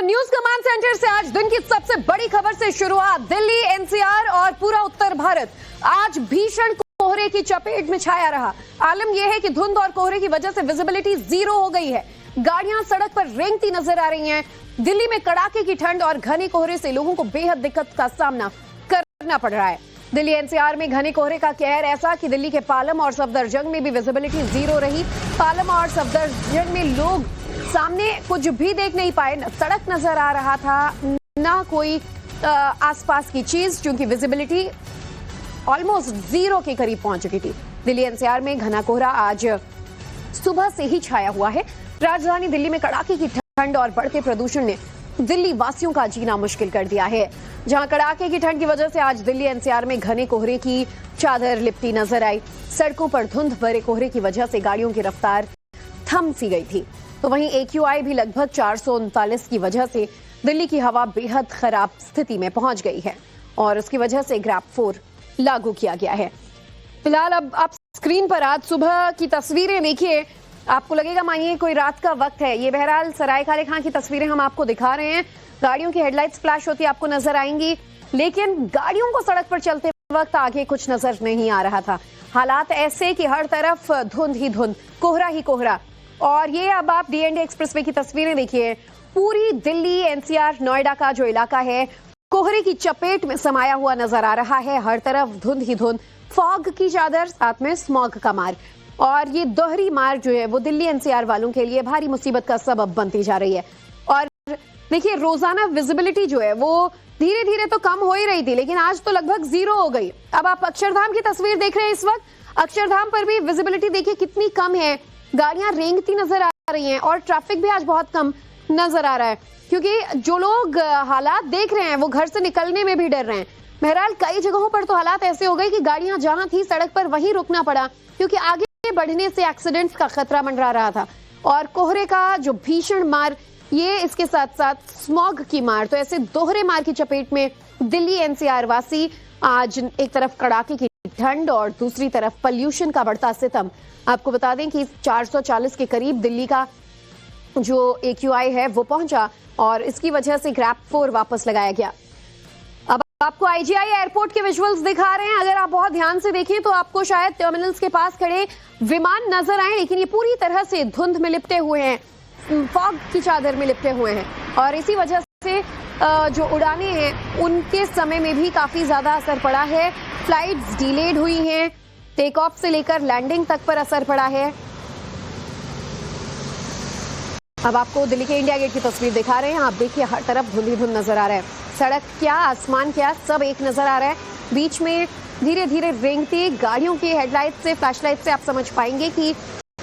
News command centre से आज दिन की सबसे बड़ी खबर से शुरुआत। दिल्ली, एनसीआर और पूरा उत्तर भारत आज भीषण कोहरे की चपेट में छाया रहा। आलम यह है कि धुंध और कोहरे की वजह से विजिबिलिटी जीरो हो गई है। गाड़ियां सड़क पर रेंगती नजर आ रही हैं। दिल्ली में कड़ाके की ठंड और घने कोहरे से लोगों को बेहद दिक्कत का सामना करना पड़ रहा है। दिल्ली एनसीआर में घने कोहरे का कहर ऐसा कि दिल्ली के पालम और सफदरजंग में भी विजिबिलिटी जीरो रही। पालम और सफदरजंग में लोग सामने कुछ भी देख नहीं पाए, न सड़क नजर आ रहा था, ना कोई आसपास की चीज, क्योंकि विजिबिलिटी ऑलमोस्ट जीरो के करीब पहुंच चुकी थी। दिल्ली एनसीआर में घना कोहरा आज सुबह से ही छाया हुआ है। राजधानी दिल्ली में कड़ाके की ठंड और बढ़ते प्रदूषण ने दिल्ली वासियों का जीना मुश्किल कर दिया है। जहां कड़ाके की ठंड की वजह से आज दिल्ली एनसीआर में घने कोहरे की चादर लिपटी नजर आई। सड़कों पर धुंध भरे कोहरे की वजह से गाड़ियों की रफ्तार थम सी गई थी, तो वहीं AQI भी लगभग 439 की वजह से दिल्ली की हवा बेहद खराब स्थिति में पहुंच गई है और उसकी वजह से ग्रैप 4 लागू किया गया है। फिलहाल अब आप स्क्रीन पर आज सुबह की तस्वीरें देखिए, आपको लगेगा मानिए कोई रात का वक्त है। ये बहरहाल सराय काले खां की तस्वीरें हम आपको दिखा रहे हैं। गाड़ियों की हेडलाइट्स फ्लैश होती आपको नजर आएंगी, लेकिन गाड़ियों को सड़क पर चलते वक्त आगे कुछ नजर नहीं आ रहा था। हालात ऐसे कि हर तरफ धुंध ही धुंध, कोहरा ही कोहरा। और ये अब आप DND एक्सप्रेसवे की तस्वीरें देखिए। पूरी दिल्ली एनसीआर नोएडा का जो इलाका है कोहरे की चपेट में समाया हुआ नजर आ रहा है। हर तरफ धुंध ही धुंध, फॉग की चादर, साथ में स्मॉग का मार। और ये दोहरी मार जो है वो दिल्ली एनसीआर वालों के लिए भारी मुसीबत का सबब बनती जा रही है। और देखिए रोजाना विजिबिलिटी जो है वो धीरे धीरे तो कम हो ही रही थी, लेकिन आज तो लगभग जीरो हो गई। अब आप अक्षरधाम की तस्वीर देख रहे हैं इस वक्त। अक्षरधाम पर भी विजिबिलिटी देखिए कितनी कम है। गाड़ियां रेंगती नजर आ रही हैं और ट्रैफिक भी आज बहुत कम नजर आ रहा है, क्योंकि जो लोग हालात देख रहे हैं वो घर से निकलने में भी डर रहे हैं। बहरहाल कई जगहों पर तो हालात ऐसे हो गए कि गाड़ियां जहां थी सड़क पर वहीं रुकना पड़ा, क्योंकि आगे बढ़ने से एक्सीडेंट्स का खतरा मंडरा रहा था। और कोहरे का जो भीषण मार, ये इसके साथ साथ स्मॉग की मार, तो ऐसे दोहरे मार की चपेट में दिल्ली एनसीआर वासी आज एक तरफ कड़ाके की ठंड और दूसरी तरफ पॉल्यूशन का बढ़ता सितम। आपको बता दें कि 440 के करीब दिल्ली का जो AQI है वो पहुंचा और इसकी वजह से ग्रैप 4 वापस लगाया गया। अब आपको IGI एयरपोर्ट के विजुअल्स दिखा रहे हैं। अगर आप बहुत ध्यान से देखें तो आपको शायद टर्मिनल्स के पास खड़े विमान नजर आए, लेकिन ये पूरी तरह से धुंध में लिपटे हुए हैं, फॉग की चादर में लिपटे हुए हैं। और इसी वजह से जो उड़ानें हैं उनके समय में भी काफी ज्यादा असर पड़ा है। फ्लाइट्स डिलेड हुई हैं, टेक ऑफ से लेकर लैंडिंग तक पर असर पड़ा है। अब आपको दिल्ली के इंडिया गेट की तस्वीर दिखा रहे हैं। आप देखिए हर तरफ धुंध ही धुंध नजर आ रहा है। सड़क क्या, आसमान क्या, सब एक नजर आ रहा है। बीच में धीरे धीरे रेंगती गाड़ियों की हेडलाइट से, फ्लैशलाइट से आप समझ पाएंगे कि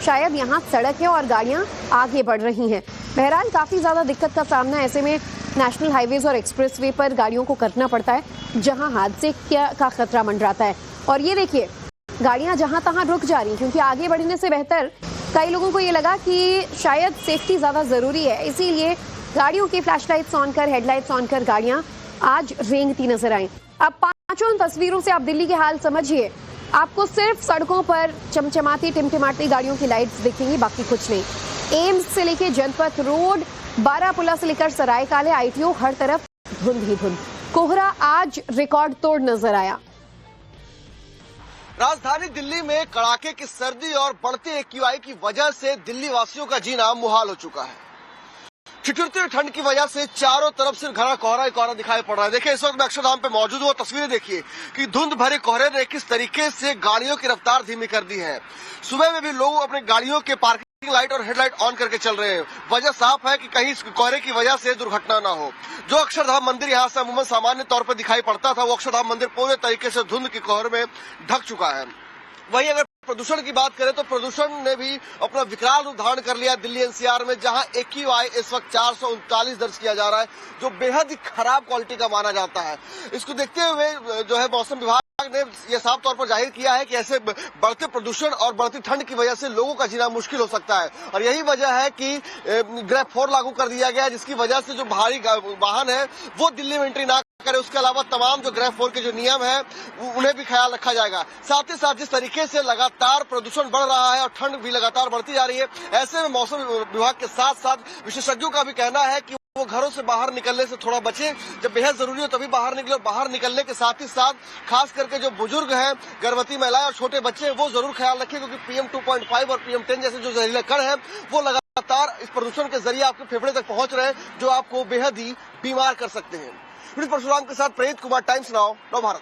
शायद यहाँ सड़क है और गाड़ियां आगे बढ़ रही हैं। बहरहाल काफी ज्यादा दिक्कत का सामना ऐसे में नेशनल हाईवेज और एक्सप्रेसवे पर गाड़ियों को करना पड़ता है, जहां हादसे का खतरा मंडराता है। और ये देखिए गाड़ियां जहां तहां रुक जा रही, क्योंकि आगे बढ़ने से बेहतर कई लोगों को ये लगा कि शायद सेफ्टी ज्यादा जरूरी है, इसीलिए गाड़ियों की फ्लैशलाइट्स ऑन कर, हेडलाइट्स ऑन कर गाड़ियां आज रेंगती नजर आई। अब पांचों तस्वीरों से आप दिल्ली के हाल समझिए। आपको सिर्फ सड़कों पर चमचमाती टिमटिमाती गाड़ियों की लाइट्स दिखेंगी, बाकी कुछ नहीं। एम्स से लेकर जनपथ रोड, बारापुला से लेकर सराय काले ITO, हर तरफ धुंध ही धुंध। कोहरा आज रिकॉर्ड तोड़ नजर आया। राजधानी दिल्ली में कड़ाके की सर्दी और बढ़ते AQI की वजह से दिल्ली वासियों का जीना मुहाल हो चुका है। ठिठुरती ठंड की वजह से चारों तरफ सिर्फ घना कोहरा ही कोहरा दिखाई पड़ रहा है। देखिए इस वक्त मैं अक्षरधाम पे मौजूद हूँ, तस्वीरें देखिए कि धुंध भरे कोहरे ने किस तरीके से गाड़ियों की रफ्तार धीमी कर दी है। सुबह में भी लोग अपनी गाड़ियों के पार्किंग लाइट और हेडलाइट ऑन करके चल रहे हैं। वजह साफ है कि कहीं कोहरे की वजह से दुर्घटना ना हो। जो अक्षरधाम मंदिर यहाँ से अमूमन सामान्य तौर पर दिखाई पड़ता था, वो अक्षरधाम मंदिर पूरे तरीके से धुंध के कोहरे में ढक चुका है। वहीं अगर प्रदूषण की बात करें तो प्रदूषण ने भी अपना विकराल रूप धारण कर लिया दिल्ली एनसीआर में, जहां AQI इस वक्त 439 दर्ज किया जा रहा है, जो बेहद ही खराब क्वालिटी का माना जाता है। इसको देखते हुए जो है मौसम विभाग ने यह साफ तौर पर जाहिर किया है कि ऐसे बढ़ते प्रदूषण और बढ़ती ठंड की वजह से लोगों का जीना मुश्किल हो सकता है। और यही वजह है कि ग्रैप 4 लागू कर दिया गया है, जिसकी वजह से जो भारी वाहन है वो दिल्ली में एंट्री ना करे। उसके अलावा तमाम जो ग्रैप 4 के जो नियम है उन्हें भी ख्याल रखा जाएगा। साथ ही साथ जिस तरीके से लगातार प्रदूषण बढ़ रहा है और ठंड भी लगातार बढ़ती जा रही है, ऐसे में मौसम विभाग के साथ साथ विशेषज्ञों का भी कहना है कि वो घरों से बाहर निकलने से थोड़ा बचे। जब बेहद जरूरी हो तभी बाहर निकले, और बाहर निकलने के साथ ही साथ खास करके जो बुजुर्ग हैं, गर्भवती महिलाएं और छोटे बच्चे हैं, वो जरूर ख्याल रखें, क्योंकि PM 2.5 और PM 10 जैसे जो जहरीले कण है वो लगातार इस प्रदूषण के जरिए आपके फेफड़े तक पहुंच रहे हैं, जो आपको बेहद ही बीमार कर सकते हैं। परशुराम के साथ प्रेरित कुमार, टाइम्स नाउ, नव भारत।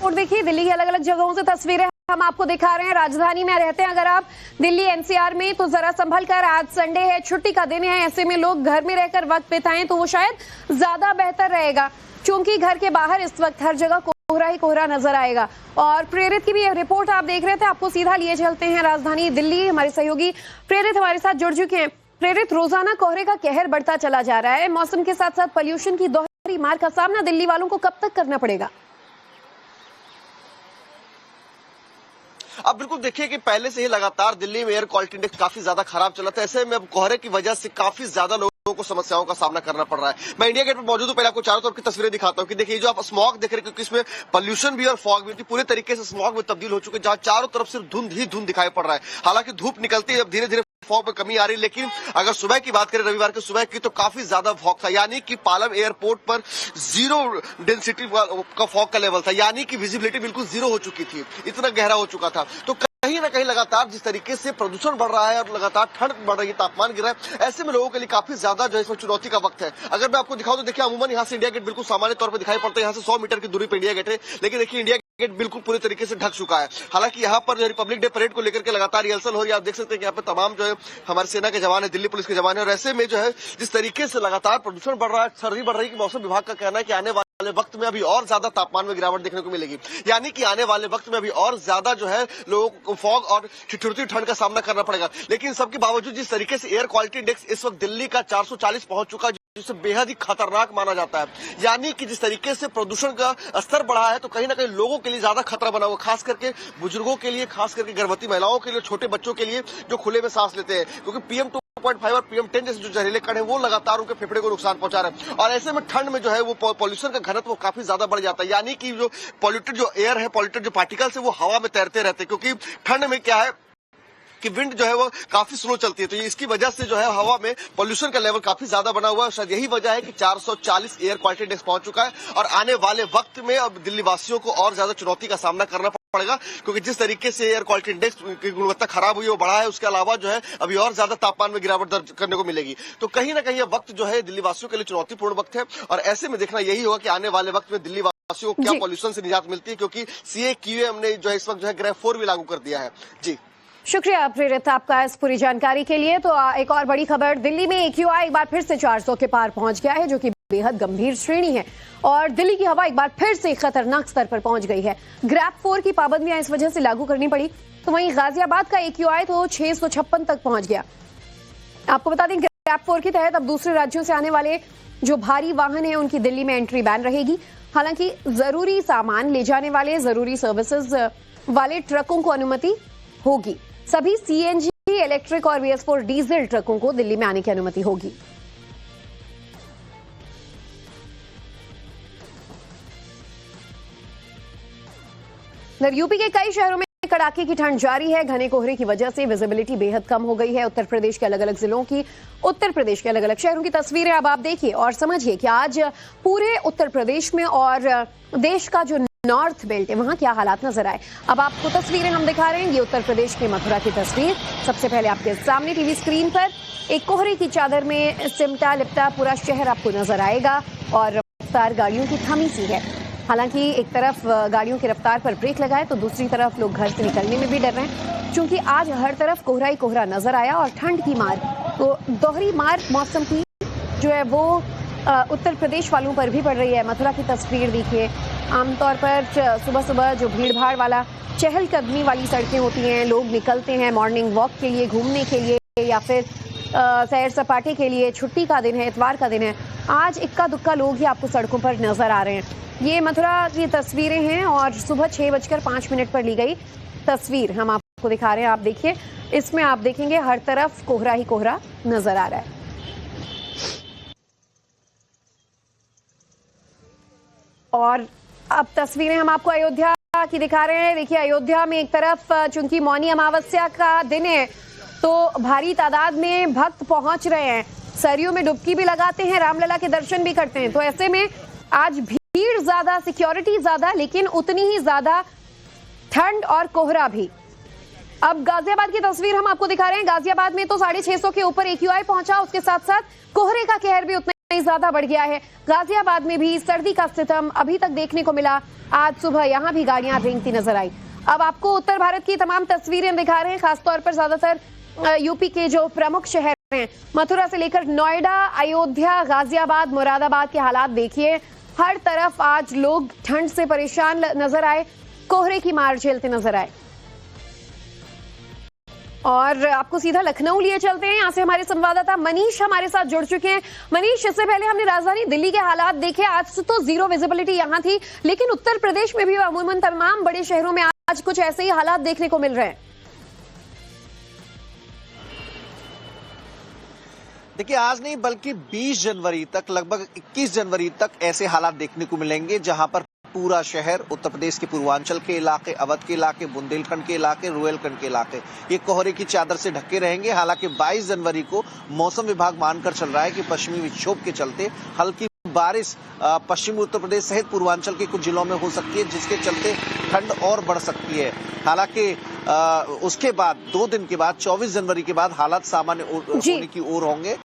और देखिए दिल्ली की अलग अलग जगहों से तस्वीरें हम आपको दिखा रहे हैं। राजधानी में रहते हैं अगर आप दिल्ली NCR में, तो जरा संभल कर, आज संडे है, छुट्टी का दिन है, ऐसे में लोग घर में रहकर वक्त बिताएं तो वो शायद ज्यादा बेहतर रहेगा, क्योंकि घर के बाहर इस वक्त हर जगह कोहरा ही कोहरा नजर आएगा। और प्रेरित की भी रिपोर्ट आप देख रहे थे, आपको सीधा लिए चलते हैं राजधानी दिल्ली। हमारे सहयोगी प्रेरित हमारे साथ जुड़ चुके हैं। प्रेरित, रोजाना कोहरे का कहर बढ़ता चला जा रहा है, मौसम के साथ साथ पॉल्यूशन की दोहरी मार का सामना दिल्ली वालों को कब तक करना पड़ेगा? अब बिल्कुल देखिए कि पहले से ही लगातार दिल्ली में एयर क्वालिटी इंडेक्स काफी ज्यादा खराब चला था। ऐसे में अब कोहरे की वजह से काफी ज्यादा लोगों को समस्याओं का सामना करना पड़ रहा है। मैं इंडिया गेट पर मौजूद हूं, पहले आपको चारों तरफ की तस्वीरें दिखाता हूं कि देखिए जो आप स्मॉग देख रहे हैं, क्योंकि इसमें पॉल्यूशन भी और फॉग भी पूरे तरीके से स्मॉग में तब्दील हो चुके हैं, जहां चारों तरफ सिर्फ धुंध ही धुंध दिखाई पड़ रहा है। हालांकि धूप निकलती है, अब धीरे धीरे फॉग में कमी आ रही है, लेकिन अगर सुबह की बात करें, रविवार की सुबह की, तो काफी ज्यादा फॉग था। यानी कि पालम एयरपोर्ट पर 0 डेंसिटी का फॉग का लेवल था, यानी कि विजिबिलिटी बिल्कुल 0 हो चुकी थी, इतना गहरा हो चुका था। तो कहीं ना कहीं लगातार जिस तरीके से प्रदूषण बढ़ रहा है और लगातार ठंड बढ़ रही है, तापमान गिर रहा है, ऐसे में लोगों के लिए काफी ज्यादा जो है इसमें चुनौती का वक्त है। अगर मैं आपको दिखाऊं तो देखिए, अमूमन यहाँ से इंडिया गेट बिल्कुल सामान्य तौर पर दिखाई पड़ता है, यहाँ से 100 मीटर की दूरी पर इंडिया गेट है, लेकिन देखिए इंडिया गेट बिल्कुल पूरी तरीके से ढक चुका है। हालांकि यहाँ पर जो रिपब्लिक डे परेड को लेकर के लगातार रिहर्सल हो रही है। आप देख सकते हैं कि यहाँ पे तमाम जो है हमारे सेना के जवान है, दिल्ली पुलिस के जवान है, और ऐसे में जो है जिस तरीके से लगातार प्रदूषण बढ़ रहा है, सर्दी बढ़ रही है, मौसम विभाग का कहना है कि आने वाले वक्त में अभी और ज्यादा तापमान में गिरावट देखने को मिलेगी। यानी कि आने वाले वक्त में अभी और ज्यादा जो है लोगों को फॉग और ठिठुरती ठंड का सामना करना पड़ेगा। लेकिन सबके बावजूद जिस तरीके से एयर क्वालिटी इंडेक्स इस वक्त दिल्ली का 440 पहुंच चुका है, जिसे बेहद ही खतरनाक माना जाता है। यानी कि जिस तरीके से प्रदूषण का स्तर बढ़ा है, तो कहीं ना कहीं लोगों के लिए ज्यादा खतरा बना हुआ, खास करके बुजुर्गों के लिए, खास करके गर्भवती महिलाओं के लिए, छोटे बच्चों के लिए जो खुले में सांस लेते हैं, क्योंकि PM 2.5 और PM 10 जैसे जो जहरीले कण है वो लगातार उनके फेफड़े को नुकसान पहुंचा रहे हैं। और ऐसे में ठंड में जो है वो पॉल्यूशन का घनत्व काफी ज्यादा बढ़ जाता है। यानी कि जो पॉल्यूटेड जो एयर है, पॉल्यूटेड जो पार्टिकल्स है, वो हवा में तैरते रहते हैं, क्योंकि ठंड में क्या है कि विंड जो है वो काफी स्लो चलती है, तो इसकी वजह से जो है हवा में पॉल्यूशन का लेवल काफी ज्यादा बना हुआ है। शायद यही वजह है कि 440 एयर क्वालिटी इंडेक्स पहुंच चुका है, और आने वाले वक्त में अब दिल्ली वासियों को और ज्यादा चुनौती का सामना करना पड़ेगा, क्योंकि जिस तरीके से एयर क्वालिटी इंडेक्स की गुणवत्ता खराब हुई, वो बढ़ा है, उसके अलावा जो है अभी और ज्यादा तापमान में गिरावट दर्ज करने को मिलेगी। तो कहीं ना कहीं यह वक्त जो है दिल्ली वासियों के लिए चुनौतीपूर्ण वक्त है, और ऐसे में देखना यही होगा कि आने वाले वक्त में दिल्ली वासियों को क्या पॉल्यूशन से निजात मिलती है, क्योंकि CAQM ने जो है इस वक्त जो है ग्रेड 4 भी लागू कर दिया है। जी शुक्रिया प्रेरित आपका इस पूरी जानकारी के लिए। तो एक और बड़ी खबर, दिल्ली में AQI एक बार फिर से 400 के पार पहुंच गया है, जो कि बेहद गंभीर श्रेणी है, और दिल्ली की हवा एक बार फिर से खतरनाक स्तर पर पहुंच गई है। ग्रेड 4 की पाबंदियां इस वजह से लागू करनी पड़ी। तो वहीं गाजियाबाद का AQI तो 656 तक पहुंच गया। आपको बता दें, ग्रेड 4 के तहत अब दूसरे राज्यों से आने वाले जो भारी वाहन है उनकी दिल्ली में एंट्री बैन रहेगी। हालांकि जरूरी सामान ले जाने वाले, जरूरी सर्विसेज वाले ट्रकों को अनुमति होगी। सभी CNG, इलेक्ट्रिक और BS4 डीजल ट्रकों को दिल्ली में आने की अनुमति होगी। यूपी के कई शहरों में कड़ाके की ठंड जारी है। घने कोहरे की वजह से विजिबिलिटी बेहद कम हो गई है। उत्तर प्रदेश के अलग अलग जिलों की, उत्तर प्रदेश के अलग अलग शहरों की तस्वीरें अब आप देखिए और समझिए कि आज पूरे उत्तर प्रदेश में और देश का जो नॉर्थ बेल्ट है वहां क्या हालात नजर आए। अब आपको तस्वीरें हम दिखा रहे हैं, ये उत्तर प्रदेश की मथुरा की तस्वीर। सबसे पहले आपके सामने टीवी स्क्रीन पर एक कोहरे की चादर में सिमटा लिपटा पूरा शहर आपको नजर आएगा, और रफ्तार गाड़ियों की थमी सी है। हालांकि एक तरफ गाड़ियों की रफ्तार पर ब्रेक लगाए तो दूसरी तरफ लोग घर से निकलने में भी डर रहे हैं, क्योंकि आज हर तरफ कोहरा ही कोहरा नजर आया, और ठंड की मार, तो दोहरी मार मौसम की जो है वो उत्तर प्रदेश वालों पर भी पड़ रही है। मथुरा की तस्वीर देखिए, आमतौर पर सुबह सुबह जो भीड़ भाड़ वाला चहलकदमी वाली सड़कें होती हैं, लोग निकलते हैं मॉर्निंग वॉक के लिए, घूमने के लिए, या फिर सैर सपाटे के लिए। छुट्टी का दिन है, इतवार का दिन है, आज इक्का दुक्का लोग ही आपको सड़कों पर नजर आ रहे हैं। ये मथुरा की तस्वीरें हैं, और सुबह 6:05 पर ली गई तस्वीर हम आपको दिखा रहे हैं। आप देखिए, इसमें आप देखेंगे हर तरफ कोहरा ही कोहरा नजर आ रहा है। और अब तस्वीरें हम आपको अयोध्या की दिखा रहे हैं। देखिए, अयोध्या में एक तरफ चूंकि मौनी अमावस्या का दिन है, तो भारी तादाद में भक्त पहुंच रहे हैं, सरयू में डुबकी भी लगाते हैं, रामलला के दर्शन भी करते हैं। तो ऐसे में आज भीड़ ज्यादा, सिक्योरिटी ज्यादा, लेकिन उतनी ही ज्यादा ठंड और कोहरा भी। अब गाजियाबाद की तस्वीर हम आपको दिखा रहे हैं। गाजियाबाद में तो 650 के ऊपर AQI पहुंचा, उसके साथ साथ कोहरे का कहर भी उतना ही ज्यादा बढ़ गया है। गाजियाबाद में भी सर्दी का सितम अभी तक देखने को मिला। आज सुबह यहां भी गाड़ियां रेंगती नजर आई। अब आपको उत्तर भारत की तमाम तस्वीरें दिखा रहे हैं, खासतौर पर ज्यादातर यूपी के जो प्रमुख शहर हैं, मथुरा से लेकर नोएडा, अयोध्या, गाजियाबाद, मुरादाबाद के हालात देखिए। हर तरफ आज लोग ठंड से परेशान नजर आए, कोहरे की मार झेलते नजर आए। और आपको सीधा लखनऊ लिए चलते हैं, यहाँ से हमारे संवाददाता मनीष हमारे साथ जुड़ चुके हैं। मनीष, इससे पहले हमने राजधानी दिल्ली के हालात देखे, आज तो जीरो विजिबिलिटी यहाँ थी, लेकिन उत्तर प्रदेश में भी अमूमन तमाम बड़े शहरों में आज कुछ ऐसे ही हालात देखने को मिल रहे हैं। देखिए, आज नहीं बल्कि 20 जनवरी तक, लगभग 21 जनवरी तक ऐसे हालात देखने को मिलेंगे जहां पर पूरा शहर, उत्तर प्रदेश के पूर्वांचल के इलाके, अवध के इलाके, बुंदेलखंड के इलाके, रोहिलखंड के इलाके, ये कोहरे की चादर से ढके रहेंगे। हालांकि 22 जनवरी को मौसम विभाग मानकर चल रहा है कि पश्चिमी विक्षोभ के चलते हल्की बारिश पश्चिमी उत्तर प्रदेश सहित पूर्वांचल के कुछ जिलों में हो सकती है, जिसके चलते ठंड और बढ़ सकती है। हालांकि उसके बाद 2 दिन के बाद 24 जनवरी के बाद हालात सामान्य होने की ओर होंगे,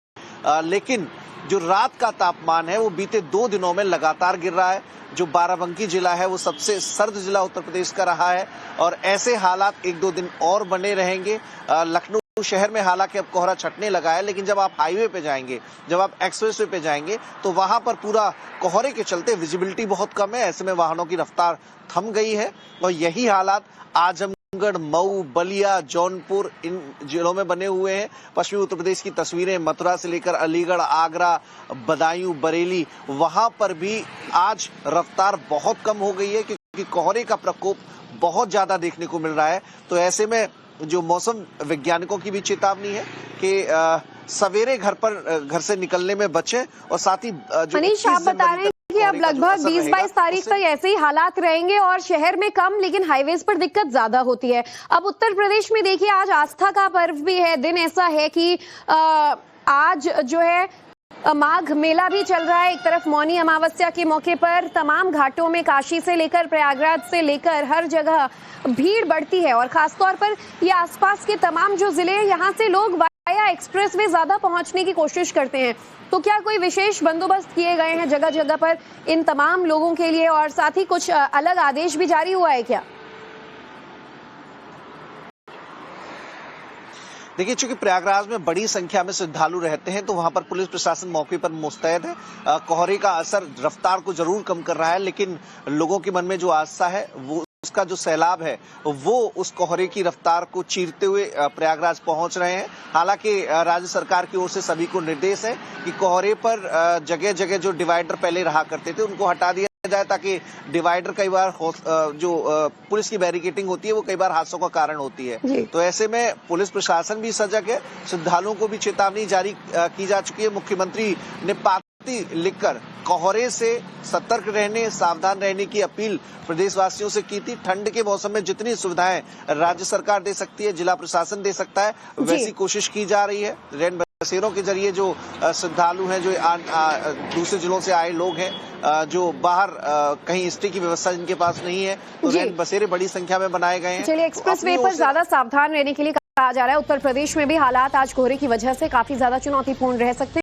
लेकिन जो रात का तापमान है वो बीते 2 दिनों में लगातार गिर रहा है। जो बाराबंकी जिला है वो सबसे सर्द जिला उत्तर प्रदेश का रहा है और ऐसे हालात 1-2 दिन और बने रहेंगे। लखनऊ शहर में हालांकि अब कोहरा छटने लगा है, लेकिन जब आप हाईवे पे जाएंगे, जब आप एक्सप्रेसवे पे जाएंगे, तो वहां पर पूरा कोहरे के चलते विजिबिलिटी बहुत कम है। ऐसे में वाहनों की रफ्तार थम गई है और यही हालात आजमगढ़, मऊ, बलिया, जौनपुर, इन जिलों में बने हुए हैं। पश्चिमी उत्तर प्रदेश की तस्वीरें, मथुरा से लेकर अलीगढ़, आगरा, बदायूं, बरेली, वहां पर भी आज रफ्तार बहुत कम हो गई है क्योंकि कोहरे का प्रकोप बहुत ज्यादा देखने को मिल रहा है। तो ऐसे में जो मौसम वैज्ञानिकों की भी चेतावनी है कि सवेरे घर से निकलने में बचें और साथ ही जो मनीष, आप बता रहे हैं कि अब लगभग 20-22 तारीख तक ऐसे ही हालात रहेंगे और शहर में कम, लेकिन हाईवेज पर दिक्कत ज्यादा होती है। अब उत्तर प्रदेश में देखिए, आज आस्था का पर्व भी है। दिन ऐसा है कि आज जो है माघ मेला भी चल रहा है। एक तरफ मौनी अमावस्या के मौके पर तमाम घाटों में, काशी से लेकर प्रयागराज से लेकर हर जगह भीड़ बढ़ती है और खासतौर पर ये आसपास के तमाम जो जिले हैं, यहाँ से लोग वाया एक्सप्रेसवे ज्यादा पहुंचने की कोशिश करते हैं। तो क्या कोई विशेष बंदोबस्त किए गए हैं जगह जगह पर इन तमाम लोगों के लिए और साथ ही कुछ अलग आदेश भी जारी हुआ है क्या? देखिए, चूंकि प्रयागराज में बड़ी संख्या में श्रद्धालु रहते हैं तो वहां पर पुलिस प्रशासन मौके पर मुस्तैद है। कोहरे का असर रफ्तार को जरूर कम कर रहा है, लेकिन लोगों के मन में जो आस्था है, वो उसका जो सैलाब है वो उस कोहरे की रफ्तार को चीरते हुए प्रयागराज पहुंच रहे हैं। हालांकि राज्य सरकार की ओर से सभी को निर्देश है कि कोहरे पर जगह जगह जो डिवाइडर पहले रहा करते थे उनको हटा दिया जाए, ताकि डिवाइडर कई बार जो पुलिस की बैरिकेटिंग होती है वो कई बार हादसों का कारण होती है। तो ऐसे में पुलिस प्रशासन भी सजग है, श्रद्धालुओं को भी चेतावनी जारी की जा चुकी है। मुख्यमंत्री ने पाती लिखकर कोहरे से सतर्क रहने, सावधान रहने की अपील प्रदेशवासियों से की थी। ठंड के मौसम में जितनी सुविधाएं राज्य सरकार दे सकती है, जिला प्रशासन दे सकता है, वैसी कोशिश की जा रही है। रैन बसेरों के जरिए जो श्रद्धालु हैं, जो दूसरे जिलों से आए लोग हैं, जो बाहर कहीं स्टे की व्यवस्था जिनके पास नहीं है, तो रैन बसेरे बड़ी संख्या में बनाए गए हैं। चलिए, एक्सप्रेस वे पर ज्यादा सावधान रहने के लिए कहा जा रहा है। उत्तर प्रदेश में भी हालात आज कोहरे की वजह से काफी ज्यादा चुनौतीपूर्ण रह सकते हैं।